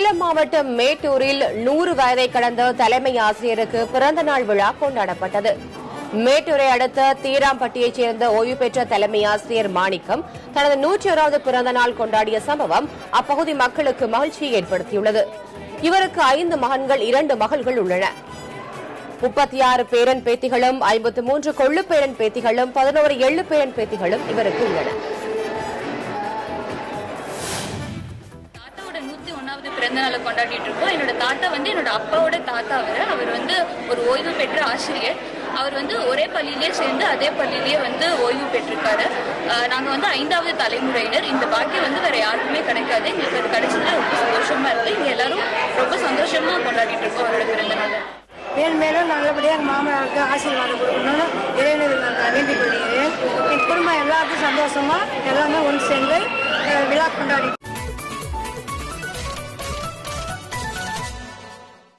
சேலம் மாவட்டம் மேட்டூரில் 100 வயதை கடந்த தலைமை ஆசிரியருக்கு பிறந்த நாள் விழா கொண்டாடப்பட்டது. மேட்டூரை அடுத்த தீராம்பட்டியைச் சேர்ந்த ஓய்வு பெற்ற தலைமை ஆசிரியர் மாணிக்கம் தனது 101வது பிறந்த நாள் கொண்டாடிய சம்பவம் அப்பகுதி மக்களுக்கு மகிழ்ச்சியை ஏற்படுத்தியுள்ளது. இவருக்கு 5 மகன்கள் 2 மகள்கள் உள்ளன. 36 பேரன் பேத்திகளும் 53 கொள்ளு பேரன் பேத்திகளும் 11 எள்ளு பேரன் பேத்திகளும் இவருக்கு உள்ளன. பிறந்த நாளை கொண்டாடிட்டு இருக்கோம். என்னோட தாத்தா என்னோட அப்பாவோட தாத்தா. அவர் ஒரு ஓய்வு பெற்ற ஆசிரியர். அவர் ஒரே பள்ளியிலே சேர்ந்து அதே பள்ளியிலேயே ஓய்வு பெற்றிருக்காரு. நாங்க 5வது தலைமுறையினர். இந்த பாக்கியம் வேற யாருக்குமே கிடைக்காது. எங்களுக்கு அது கிடைச்சதுல ரொம்ப சந்தோஷமா இருக்கு. இங்க எல்லாரும் ரொம்ப சந்தோஷமா கொண்டாடிட்டு இருக்கோம் அவரோட பிறந்த நாளை. மேலும் மேலும் நல்லபடியாக எங்கள் மாமனாருக்கு ஆசீர்வாதம் கொடுக்கணும்னு இறைவனை நான் வேண்டிக் கொள்கிறேன். என் குடும்பம் எல்லாருக்கும் சந்தோஷமா எல்லாமே ஒன்று சேர்ந்து விழா கொண்டாடி